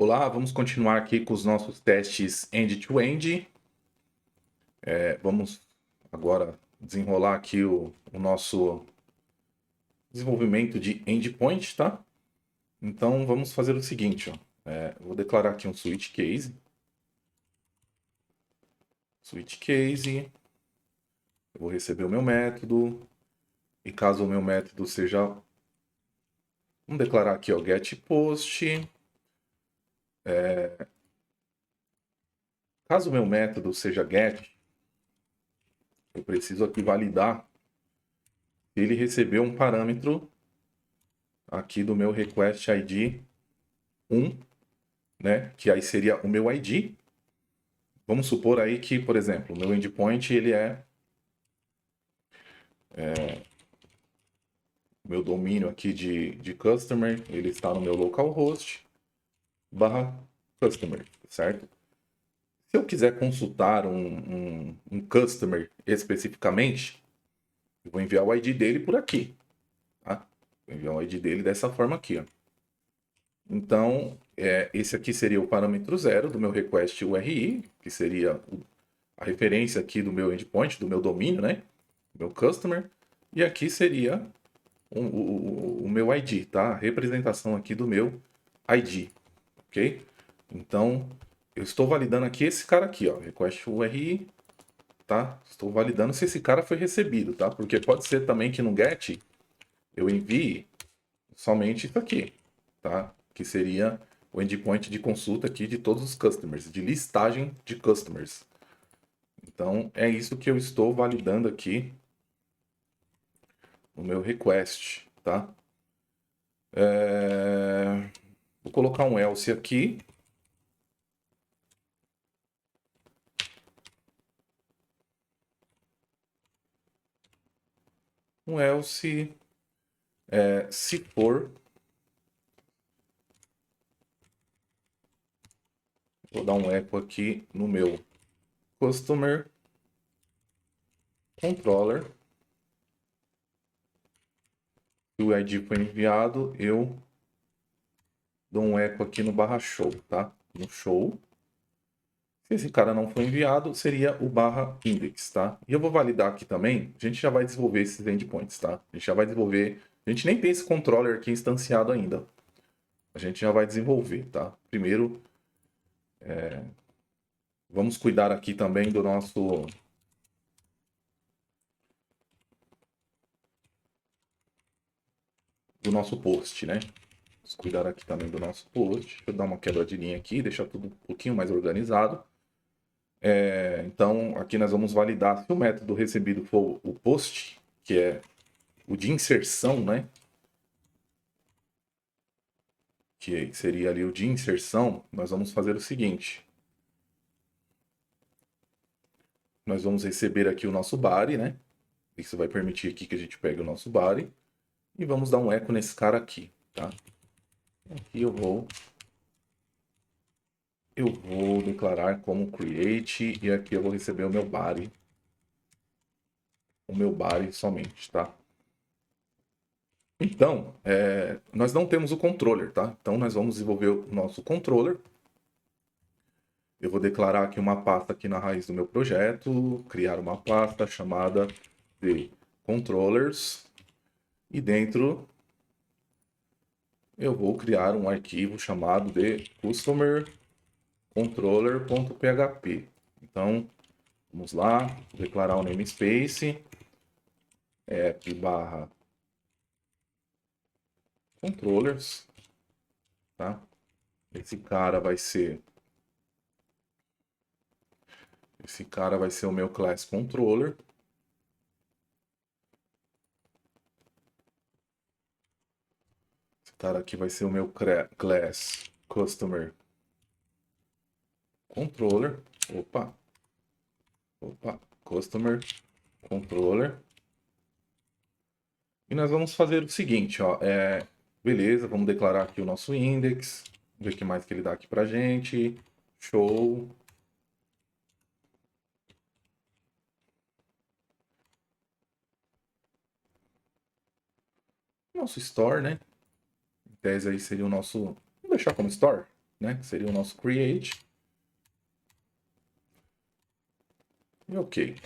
Olá, vamos continuar aqui com os nossos testes end-to-end. Vamos agora desenrolar aqui o nosso desenvolvimento de endpoint, tá? Então vamos fazer o seguinte, ó. Vou declarar aqui um switch case. Switch case. Eu vou receber o meu método. E caso o meu método seja... Vamos declarar aqui, ó, getPost. Caso o meu método seja get, eu preciso aqui validar se ele recebeu um parâmetro aqui do meu request ID 1, né? Que aí seria o meu ID. Vamos supor aí que, por exemplo, o meu endpoint ele é meu domínio aqui de customer, ele está no meu localhost barra customer, certo? Se eu quiser consultar um customer especificamente, eu vou enviar o ID dele por aqui, tá? Vou enviar o ID dele dessa forma aqui, ó. Então, esse aqui seria o parâmetro 0 do meu request URI, que seria a referência aqui do meu endpoint, do meu domínio, né? Meu customer. E aqui seria o meu ID, tá? A representação aqui do meu ID, ok? Então, eu estou validando aqui esse cara aqui, ó, request URI, tá? Estou validando se esse cara foi recebido, tá? Porque pode ser também que no GET eu envie somente isso aqui, tá? Que seria o endpoint de consulta aqui de todos os customers, de listagem de customers. Então, é isso que eu estou validando aqui no meu request, tá? Vou colocar um else aqui. Um else, se for, vou dar um echo aqui no meu customer controller. Se o ID foi enviado, eu dou um echo aqui no barra show, tá? No show. Se esse cara não foi enviado, seria o barra index, tá? E eu vou validar aqui também, a gente já vai desenvolver esses endpoints, tá? A gente já vai desenvolver, a gente nem tem esse controller aqui instanciado ainda. A gente já vai desenvolver, tá? Primeiro, vamos cuidar aqui também do nosso post, né? Vamos cuidar aqui também do nosso post. Deixa eu dar uma quebra de linha aqui, deixar tudo um pouquinho mais organizado. Então, aqui nós vamos validar se o método recebido for o post, que é o de inserção, né? Que seria ali o de inserção. Nós vamos fazer o seguinte. Nós vamos receber aqui o nosso body, né? Isso vai permitir aqui que a gente pegue o nosso body. E vamos dar um eco nesse cara aqui, tá? Aqui eu vou declarar como create e aqui eu vou receber o meu body somente, tá? Então, nós não temos o controller, tá? Então nós vamos desenvolver o nosso controller. Eu vou declarar aqui uma pasta aqui na raiz do meu projeto, criar uma pasta chamada de controllers e dentro eu vou criar um arquivo chamado de customer controller.php. Então, vamos lá, declarar o namespace, app barra controllers, tá? Esse cara vai ser o meu class controller. Esse cara aqui vai ser o meu class customer controller. Opa, customer controller. E nós vamos fazer o seguinte, ó, beleza, vamos declarar aqui o nosso index, ver o que mais que ele dá aqui pra gente, show. Nosso store, né? Em tese aí seria o nosso, vamos deixar como store, né? Que seria o nosso create. E ok,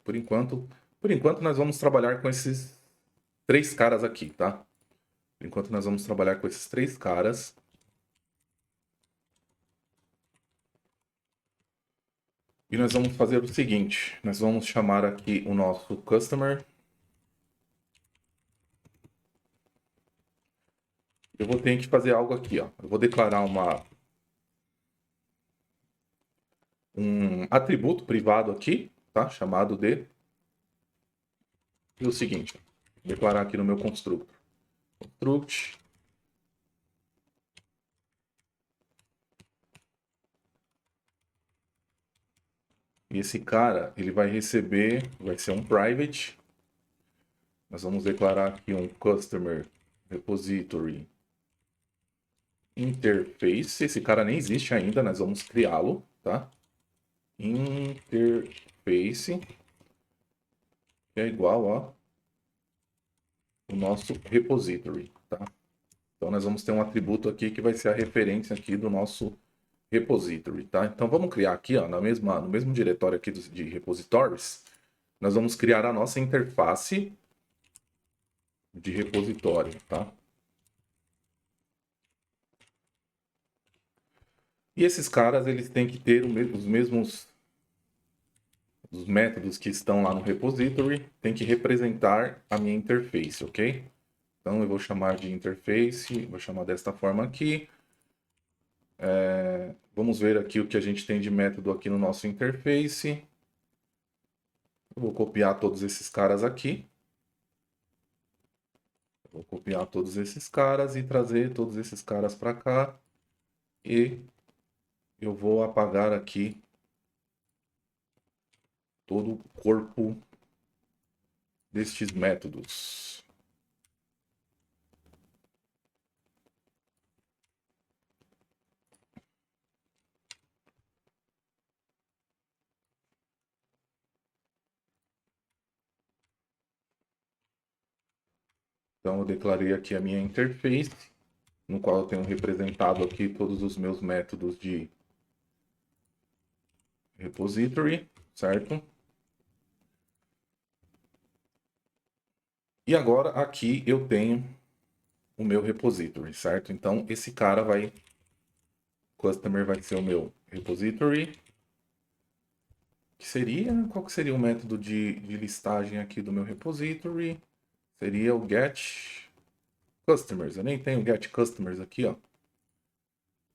por enquanto nós vamos trabalhar com esses três caras aqui, tá? Por enquanto nós vamos trabalhar com esses três caras. E nós vamos fazer o seguinte, nós vamos chamar aqui o nosso customer. Eu vou ter que fazer algo aqui, ó. Eu vou declarar um atributo privado aqui, tá? Chamado de... E o seguinte, declarar aqui no meu constructor. Construct. E esse cara, ele vai receber, vai ser um private. Nós vamos declarar aqui um customer repository interface. Esse cara nem existe ainda, nós vamos criá-lo, tá? Interface, que é igual, ó, o nosso repository, tá? Então nós vamos ter um atributo aqui que vai ser a referência aqui do nosso repository, tá? Então vamos criar aqui, ó, no mesmo diretório aqui de repositories, nós vamos criar a nossa interface de repositório, tá? E esses caras, eles têm que ter os mesmos os métodos que estão lá no repository, tem que representar a minha interface, ok? Então eu vou chamar de interface, vou chamar desta forma aqui. Vamos ver aqui o que a gente tem de método aqui no nosso interface. Eu vou copiar todos esses caras aqui. Vou copiar todos esses caras e trazer todos esses caras para cá. E eu vou apagar aqui todo o corpo destes métodos. Então eu declarei aqui a minha interface, no qual eu tenho representado aqui todos os meus métodos de repository, certo? E agora aqui eu tenho o meu repository, certo? Então esse cara customer vai ser o meu repository, que seria, qual que seria o método de listagem aqui do meu repository? Seria o get customers. Eu nem tenho get customers aqui, ó.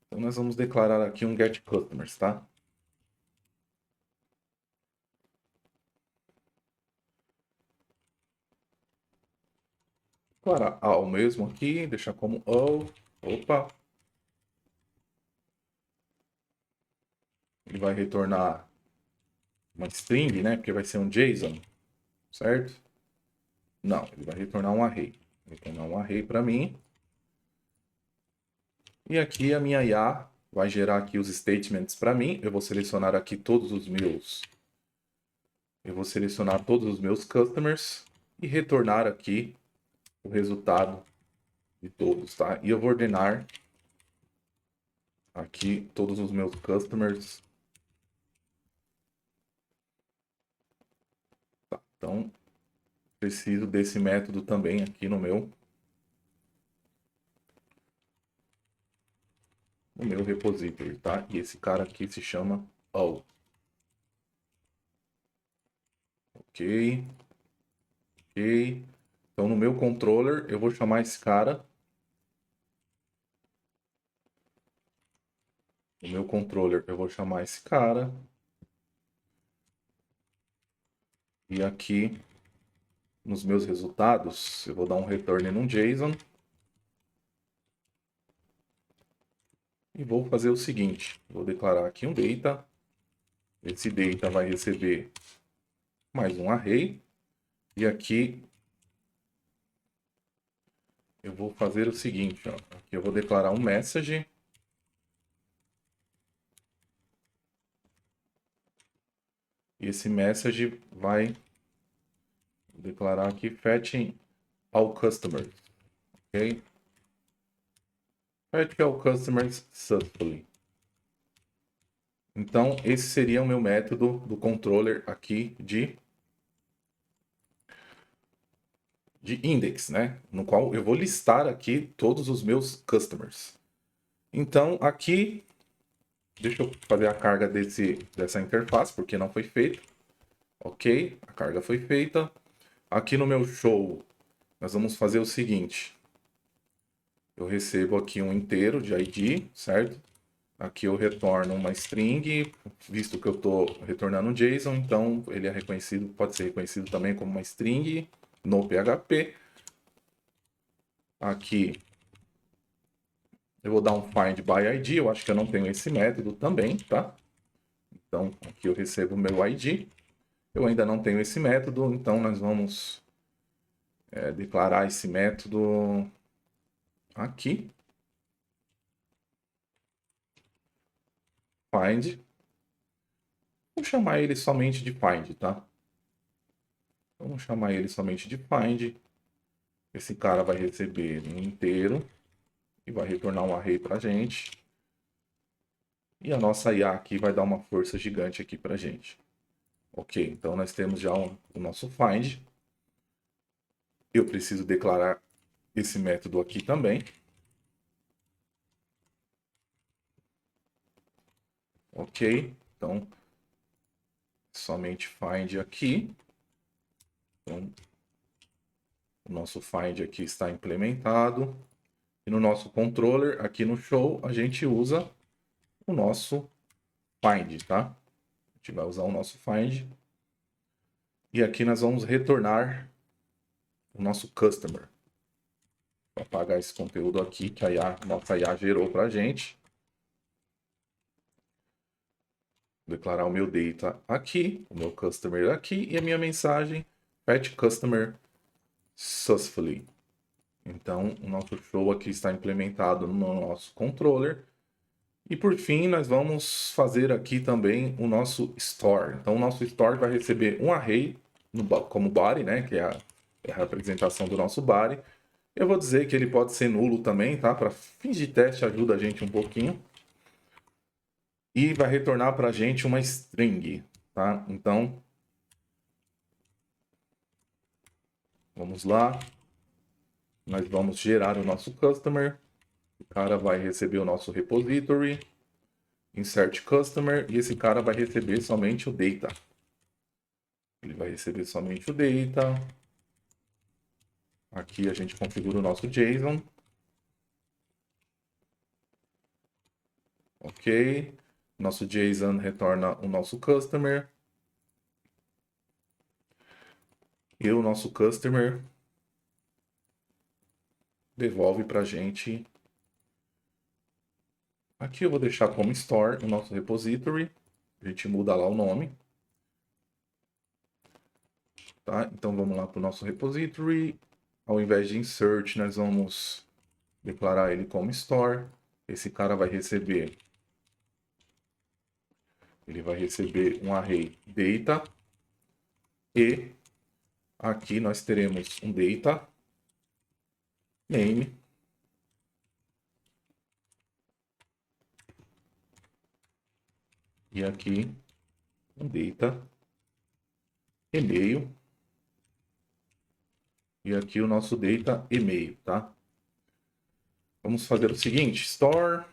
Então nós vamos declarar aqui um get customers, tá? Declarar all mesmo aqui, deixar como all. Opa! Ele vai retornar uma string, né? Porque vai ser um JSON, certo? Não, ele vai retornar um array. Vai retornar um array para mim. E aqui a minha IA vai gerar aqui os statements para mim. Eu vou selecionar aqui todos os meus... Eu vou selecionar todos os meus customers e retornar aqui o resultado de todos, tá? E eu vou ordenar aqui todos os meus customers. Tá, então, preciso desse método também aqui no meu repository, tá? E esse cara aqui se chama all. Ok. Ok. Então, no meu controller, eu vou chamar esse cara. No meu controller, eu vou chamar esse cara. E aqui, nos meus resultados, eu vou dar um return num JSON. E vou fazer o seguinte, vou declarar aqui um data. Esse data vai receber mais um array. E aqui eu vou fazer o seguinte, ó. Aqui eu vou declarar um message. E esse message vai declarar aqui fetching all customers, ok? Fetch all customers successfully. Então, esse seria o meu método do controller aqui de index, né? No qual eu vou listar aqui todos os meus customers. Então, aqui, deixa eu fazer a carga dessa interface, porque não foi feito. Ok, a carga foi feita. Aqui no meu show, nós vamos fazer o seguinte. Eu recebo aqui um inteiro de ID, certo? Aqui eu retorno uma string, visto que eu estou retornando um JSON, então ele é reconhecido, pode ser reconhecido também como uma string no PHP. Aqui eu vou dar um find by ID, eu acho que eu não tenho esse método também, tá? Então aqui eu recebo o meu ID, eu ainda não tenho esse método, então nós vamos declarar esse método aqui, find. Vou chamar ele somente de find, tá? Vamos chamar ele somente de find. Esse cara vai receber um inteiro e vai retornar um array para a gente. E a nossa IA aqui vai dar uma força gigante aqui para a gente. Ok, então nós temos já o nosso find. Eu preciso declarar esse método aqui também. Ok, então somente find aqui. Então, o nosso find aqui está implementado. E no nosso controller, aqui no show, a gente usa o nosso find, tá? A gente vai usar o nosso find. E aqui nós vamos retornar o nosso customer. Vou apagar esse conteúdo aqui que a nossa IA gerou para a gente. Declarar o meu data aqui, o meu customer aqui e a minha mensagem fetch customer successfully. Então, o nosso show aqui está implementado no nosso controller. E por fim, nós vamos fazer aqui também o nosso store. Então, o nosso store vai receber um array como body, né, que é a representação do nosso body. Eu vou dizer que ele pode ser nulo também, tá? Para fins de teste ajuda a gente um pouquinho. E vai retornar para a gente uma string, tá? Então, vamos lá. Nós vamos gerar o nosso customer. O cara vai receber o nosso repository. Insert customer. E esse cara vai receber somente o data. Ele vai receber somente o data. Aqui a gente configura o nosso JSON. Ok. Nosso JSON retorna o nosso customer. E o nosso customer devolve para a gente. Aqui eu vou deixar como store o nosso repository. A gente muda lá o nome. Tá? Então vamos lá para o nosso repository. Ao invés de insert, nós vamos declarar ele como store. Esse cara vai receber. Ele vai receber um array data. E aqui nós teremos um data name. E aqui um data e-mail. E aqui o nosso data e-mail, tá? Vamos fazer o seguinte, store.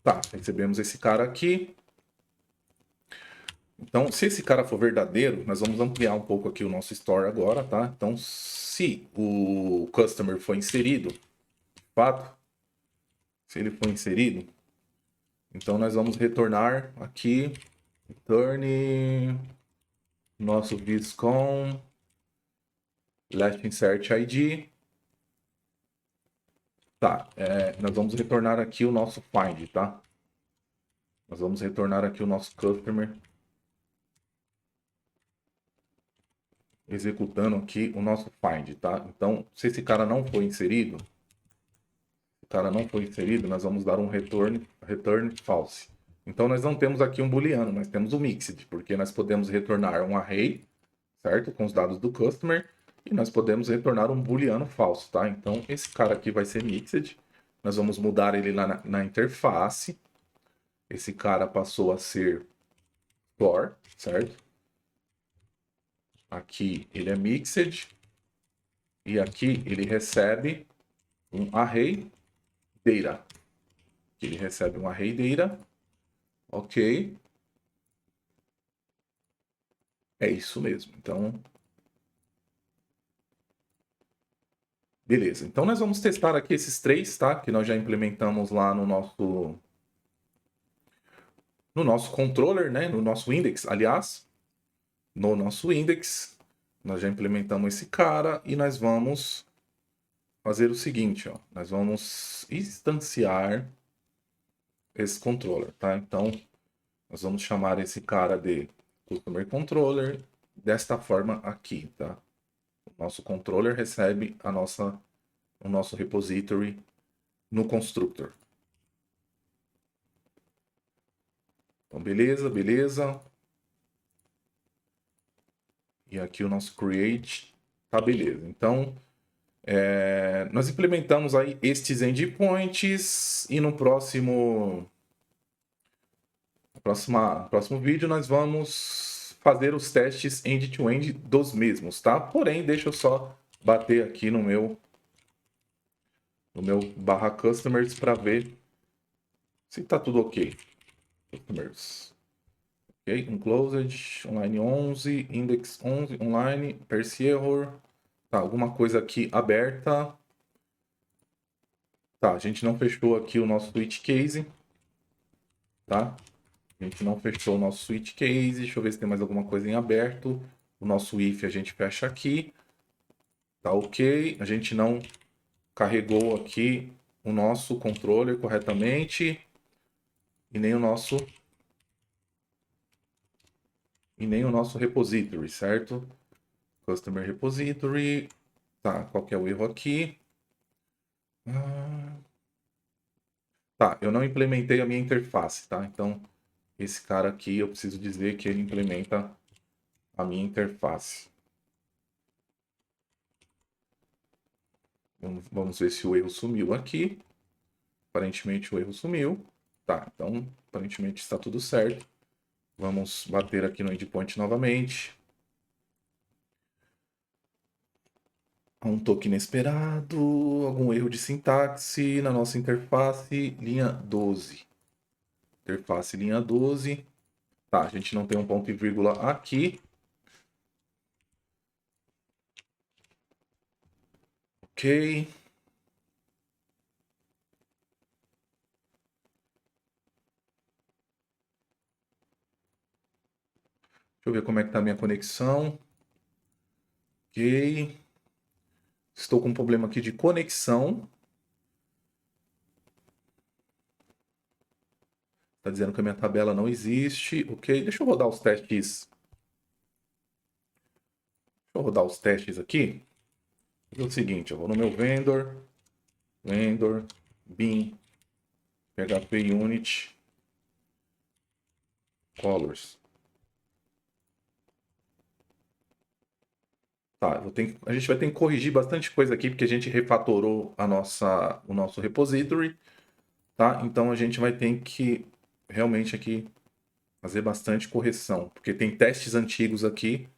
Tá, recebemos esse cara aqui. Então, se esse cara for verdadeiro, nós vamos ampliar um pouco aqui o nosso store agora, tá? Então, se o customer for inserido, de fato, se ele for inserido, então nós vamos retornar aqui, return nosso viscom last insert ID. Tá, nós vamos retornar aqui o nosso find, tá? Nós vamos retornar aqui o nosso customer. Executando aqui o nosso find, tá? Então, se esse cara não foi inserido, nós vamos dar um return false. Então, nós não temos aqui um booleano, nós temos um mixed, porque nós podemos retornar um array, certo? Com os dados do customer, e nós podemos retornar um booleano falso, tá? Então, esse cara aqui vai ser mixed. Nós vamos mudar ele lá na interface. esse cara passou a ser store, certo? Aqui ele é mixed. E aqui ele recebe um array data. Ele recebe um array data. Ok. É isso mesmo. Então, beleza. Então, nós vamos testar aqui esses três, tá? Que nós já implementamos lá no nosso controller, né? No nosso index, aliás. No nosso index, nós já implementamos esse cara e nós vamos fazer o seguinte, ó. Nós vamos instanciar esse controller, tá? Então, nós vamos chamar esse cara de Customer Controller desta forma aqui, tá? O nosso controller recebe o nosso repository no constructor. Então, beleza, beleza. E aqui o nosso create, tá beleza. Então, nós implementamos aí estes endpoints e no próximo vídeo nós vamos fazer os testes end-to-end dos mesmos, tá? Porém, deixa eu só bater aqui no meu /customers para ver se tá tudo ok. Customers. Ok, unclosed, online 11, index 11, online, parse error. Tá, alguma coisa aqui aberta. Tá, a gente não fechou aqui o nosso switch case. Tá? A gente não fechou o nosso switch case. Deixa eu ver se tem mais alguma coisa em aberto. O nosso if a gente fecha aqui. Tá ok. A gente não carregou aqui o nosso controller corretamente. E nem o nosso repository, certo? Customer repository. Tá, qual que é o erro aqui? Tá, eu não implementei a minha interface, tá? Então, esse cara aqui eu preciso dizer que ele implementa a minha interface. Vamos ver se o erro sumiu aqui. Aparentemente o erro sumiu. Tá, então aparentemente está tudo certo. Vamos bater aqui no endpoint novamente. Um token inesperado, algum erro de sintaxe na nossa interface, linha 12. Interface linha 12. Tá, a gente não tem um ponto e vírgula aqui. Ok. Deixa eu ver como é que tá a minha conexão. Ok. Estou com um problema aqui de conexão. Está dizendo que a minha tabela não existe. Ok, deixa eu rodar os testes. Deixa eu rodar os testes aqui. É o seguinte, eu vou no meu vendor, bin, php unit, colors. Tá, a gente vai ter que corrigir bastante coisa aqui, porque a gente refatorou o nosso repository, tá? Então a gente vai ter que realmente aqui fazer bastante correção, porque tem testes antigos aqui,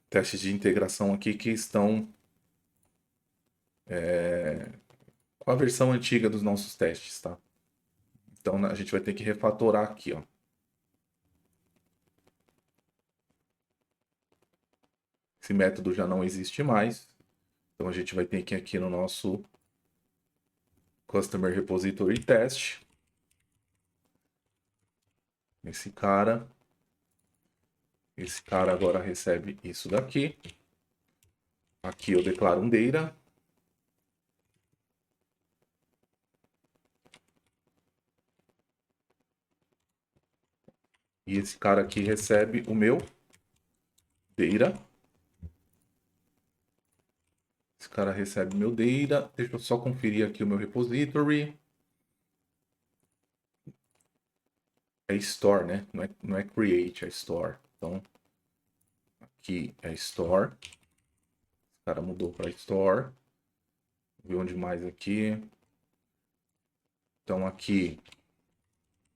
testes de integração aqui que estão com a versão antiga dos nossos testes, tá? Então a gente vai ter que refatorar aqui, ó. Esse método já não existe mais. Então a gente vai ter que ir aqui no nosso Customer Repository Test. Esse cara agora recebe isso daqui. Aqui eu declaro um data. E esse cara aqui recebe o meu data. Esse cara recebe meu data. Deixa eu só conferir aqui o meu repository. É store, né? Não é create, é store. Então, aqui é store. Esse cara mudou para store. Vou ver onde mais aqui. Então, aqui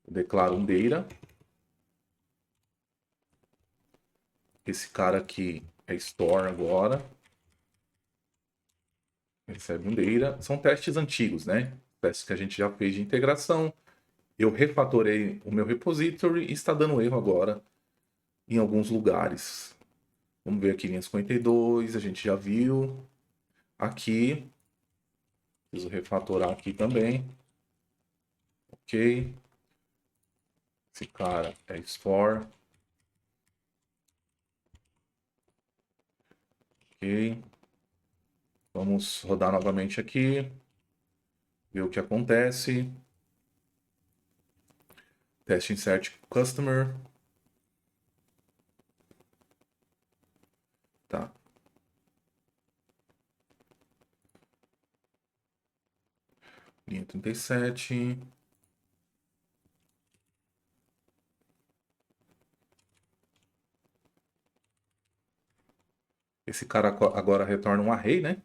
Declaro um data. Esse cara aqui é store agora. Recebe um data. São testes antigos, né? Testes que a gente já fez de integração. Eu refatorei o meu repository e está dando erro agora em alguns lugares. Vamos ver aqui linha 52, a gente já viu. Aqui, preciso refatorar aqui também. Ok. Esse cara é store. Ok. Vamos rodar novamente aqui. Ver o que acontece. Teste insert customer. Tá. Linha 37. Esse cara agora retorna um array, né?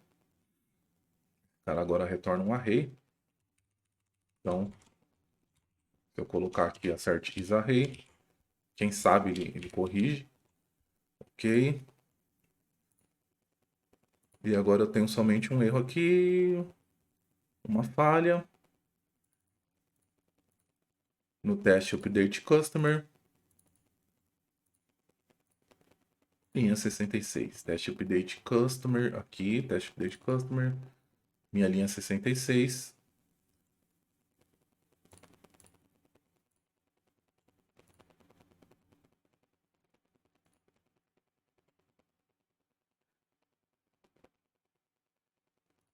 O cara agora retorna um array. Então, se eu colocar aqui assert isArray, quem sabe ele corrige. Ok. E agora eu tenho somente um erro aqui. Uma falha. No teste update customer. Linha 66. Teste update customer. Aqui, teste update customer. Minha linha 66.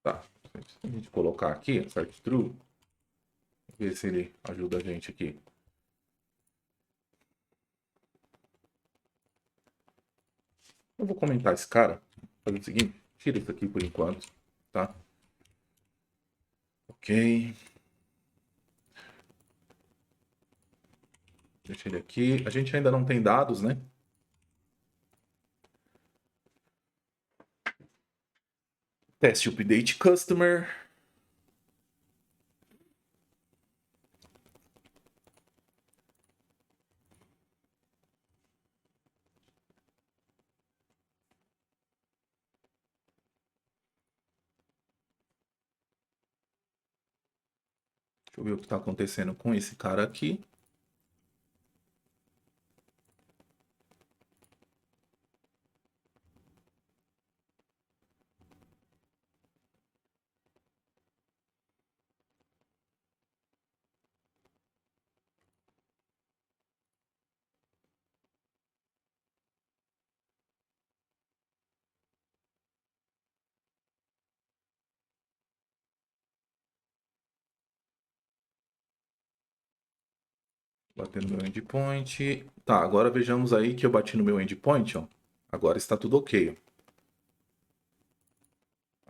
Tá. Se a gente colocar aqui, assert true. Ver se ele ajuda a gente aqui. Eu vou comentar esse cara. Fazer o seguinte, tira isso aqui por enquanto, tá? Ok. Deixa ele aqui. A gente ainda não tem dados, né? Teste update customer. Deixa eu ver o que está acontecendo com esse cara aqui. Batendo no meu endpoint. Tá, agora vejamos aí que eu bati no meu endpoint, ó. Agora está tudo ok, ó.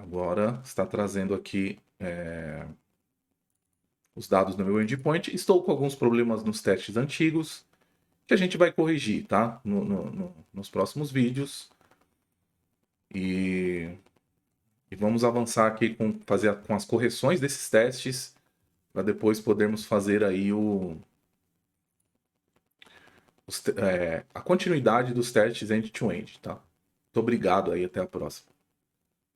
Agora está trazendo aqui os dados do meu endpoint. Estou com alguns problemas nos testes antigos que a gente vai corrigir, tá? Nos próximos vídeos. E vamos avançar aqui com as correções desses testes para depois podermos fazer aí a continuidade dos testes end-to-end, tá? Muito obrigado aí, até a próxima.